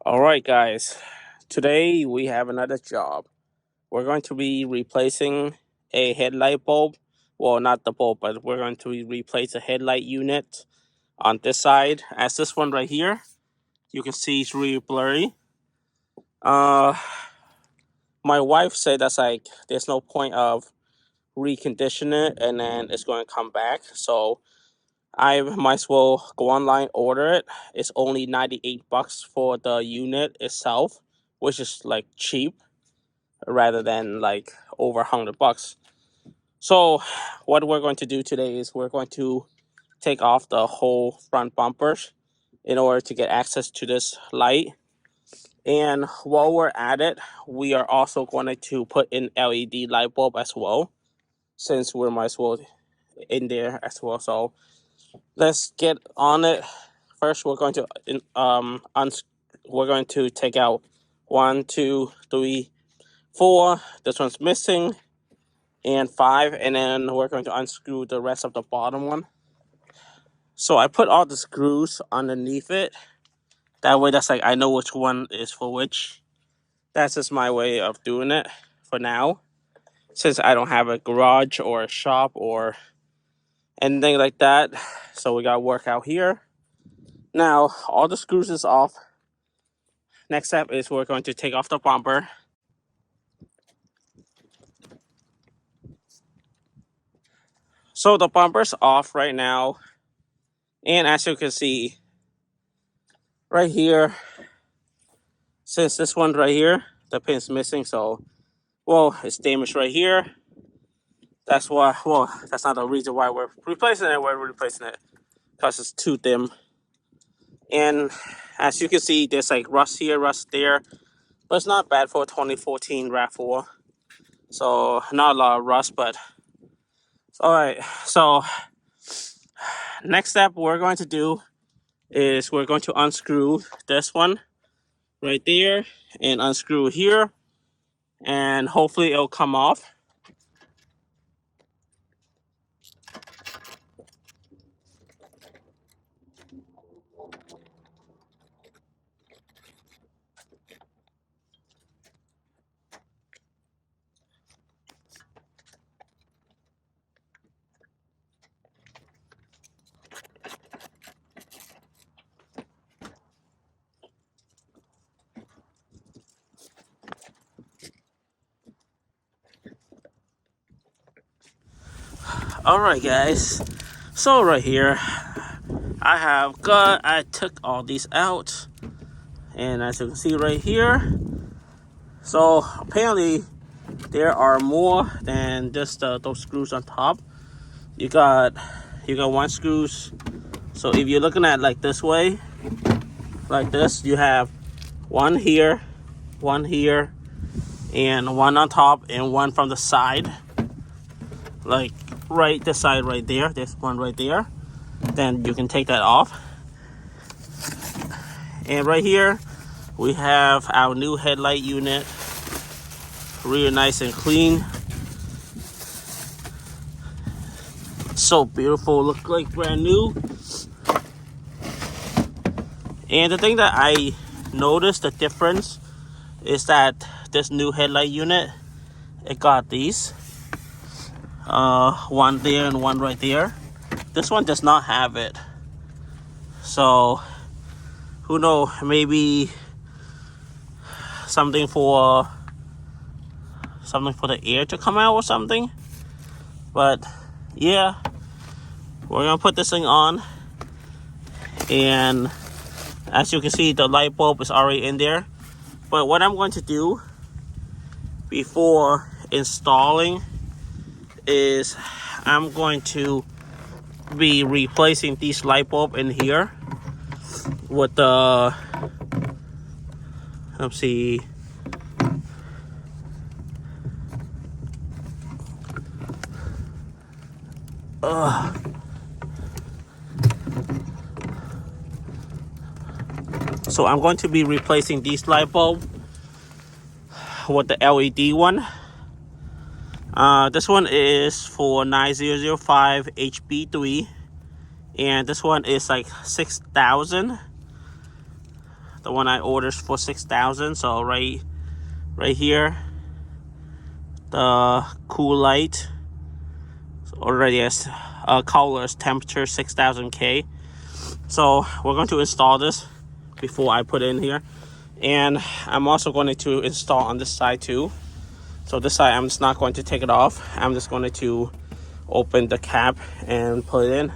All right, guys. Today we have another job. We're going to be replacing a headlight bulb. Well, not the bulb, but we're going to replace a headlight unit on this side. As this one right here, you can see it's really blurry. Uh, my wife said that's like there's no point of recondition it and then it's going to come back. So I might as well go online, order it. It's only $98 for the unit itself, which is like cheap rather than like over $100. So what we're going to do today is we're going to take off the whole front bumpers in order to get access to this light. And while we're at it, we are also going to put in LED light bulb as well, since we might as well in there as well. So let's get on it. First, we're going to we're going to take out 1, 2, 3, 4. This one's missing, and 5, and then we're going to unscrew the rest of the bottom one. So I put all the screws underneath it. That way, that's like I know which one is for which. That's just my way of doing it for now, since I don't have a garage or a shop or anything like that. So we got to work out here. Now, all the screws is off. Next step is we're going to take off the bumper. So the bumper's off right now. And as you can see, right here, since this one right here, the pin's missing, so, well, it's damaged right here. That's why, well, that's not the reason why we're replacing it. We're replacing it because it's too dim. And as you can see, there's like rust here, rust there. But it's not bad for a 2014 RAV4. So, not a lot of rust, but... Alright, so... Next step we're going to do is we're going to unscrew this one right there and unscrew here, and hopefully it'll come off. Alright, guys, so right here I took all these out, and as you can see right here, so apparently there are more than just those screws on top. You got one screws. So if you're looking at like this way, like this, you have one here, and one on top, and one from the side, like right this side right there. There's one right there. Then you can take that off. And right here we have our new headlight unit, really nice and clean, so beautiful, look like brand new. And the thing that I noticed the difference is that this new headlight unit, it got these one there and one right there. This one does not have it. So who knows, maybe something for the air to come out or something. But yeah, we're gonna put this thing on, and as you can see, the light bulb is already in there. But what I'm going to do before installing is I'm going to be replacing these light bulb in here with the, let's see, so I'm going to be replacing these light bulb with the LED one. This one is for 9005 HB3, and this one is like 6,000. the one I ordered for $6,000. So right here, the cool light already has colors, temperature 6000 K. So we're going to install this before I put it in here, and I'm also going to install on this side too. So this side, I'm just not going to take it off. I'm just going to open the cap and put it in.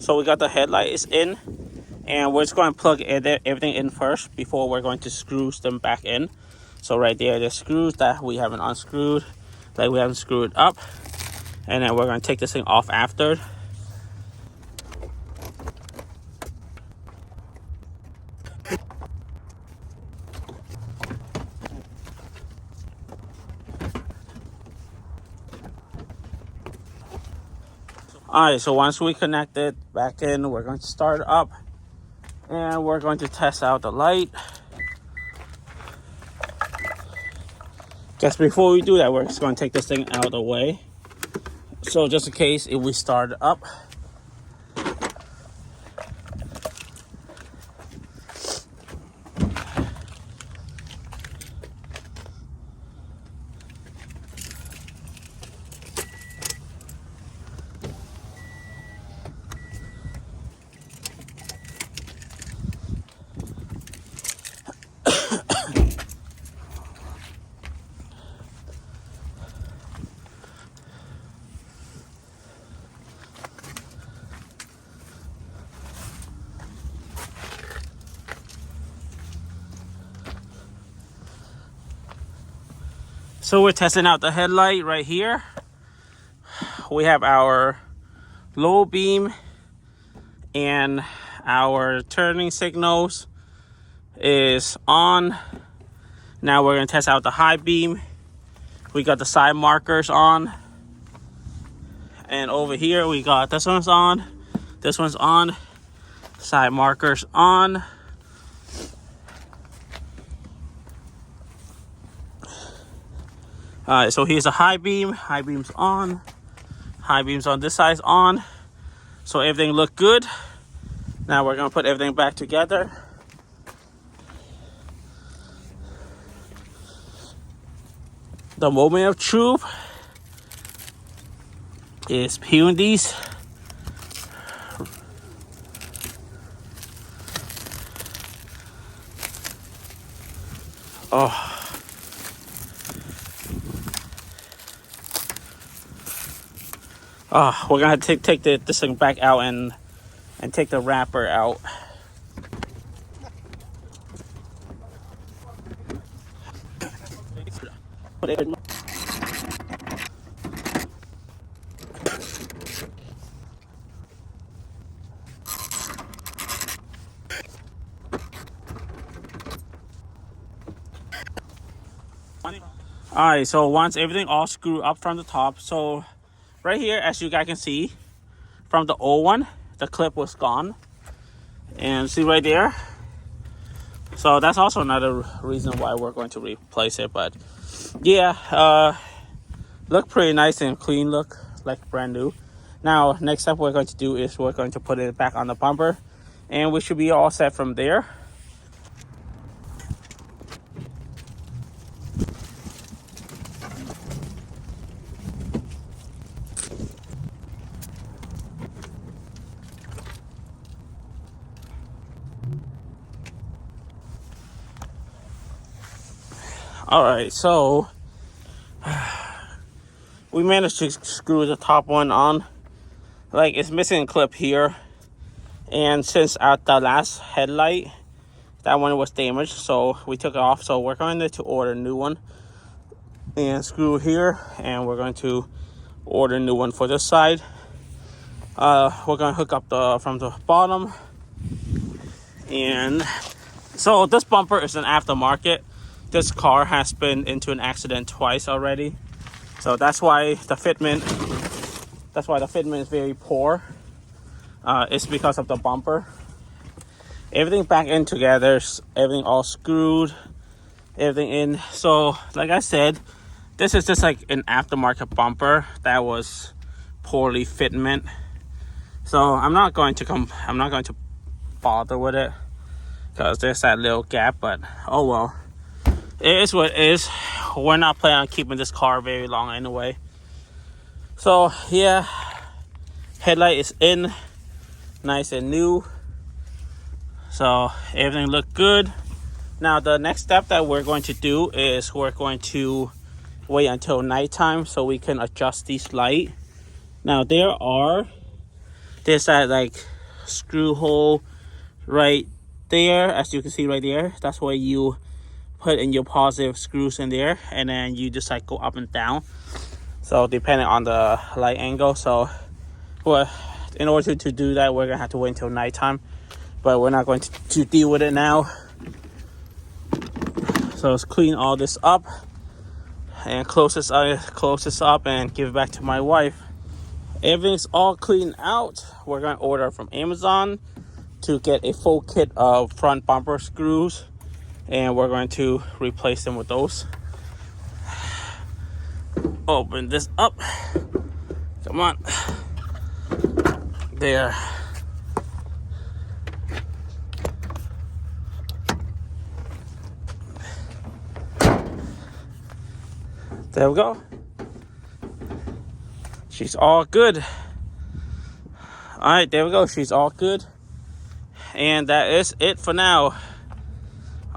So we got the headlights in, and we're just going to plug everything in first before we're going to screw them back in. So right there, the screws that we haven't unscrewed, like we haven't screwed up, and then we're going to take this thing off after. Alright, so once we connect it back in, we're going to start it up, and we're going to test out the light. Just before we do that, we're just going to take this thing out of the way. So just in case if we start it up. So we're testing out the headlight right here. We have our low beam and our turning signals is on. Now we're going to test out the high beam. We got the side markers on. And over here we got this one's on. This one's on. Side markers on. Alright, so here's a high beam. High beam's on. High beam's on this side's on. So everything looked good. Now we're gonna put everything back together. The moment of truth is peeling these. Oh. We're gonna take this thing back out and take the wrapper out. Alright, so once everything all screwed up from the top, so right here, as you guys can see, from the old one, the clip was gone. And see right there? So that's also another reason why we're going to replace it. But yeah, look pretty nice and clean, look like brand new. Now, next step we're going to do is we're going to put it back on the bumper, and we should be all set from there. Alright, so we managed to screw the top one on. Like, it's missing a clip here, and since at the last headlight, that one was damaged, so we took it off. So we're going to order a new one and screw here, and we're going to order a new one for this side. We're going to hook up from the bottom. And so this bumper is an aftermarket. This car has been into an accident twice already. So that's why the fitment is very poor. It's because of the bumper. Everything back in together, everything all screwed, everything in. So like I said, this is just like an aftermarket bumper that was poorly fitment. So I'm not going to bother with it because there's that little gap, but oh well. It is what it is. We're not planning on keeping this car very long anyway. So yeah, headlight is in, nice and new. So everything looked good. Now the next step that we're going to do is we're going to wait until nighttime so we can adjust these lights. Now there's that like screw hole right there, as you can see right there. That's where you put in your positive screws in there, and then you just like go up and down, so depending on the light angle. So in order to do that, we're gonna have to wait until nighttime, but we're not going to deal with it now. So let's clean all this up and close this up and give it back to my wife. Everything's all cleaned out. We're gonna order from Amazon to get a full kit of front bumper screws, and we're going to replace them with those. Open this up. Come on. There. There we go. She's all good. All right, there we go. She's all good. And that is it for now.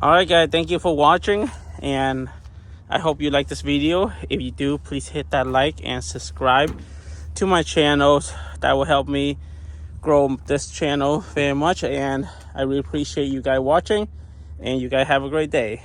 All right, guys, thank you for watching, and I hope you like this video. If you do, please hit that like and subscribe to my channels. That will help me grow this channel very much, and I really appreciate you guys watching, and you guys have a great day.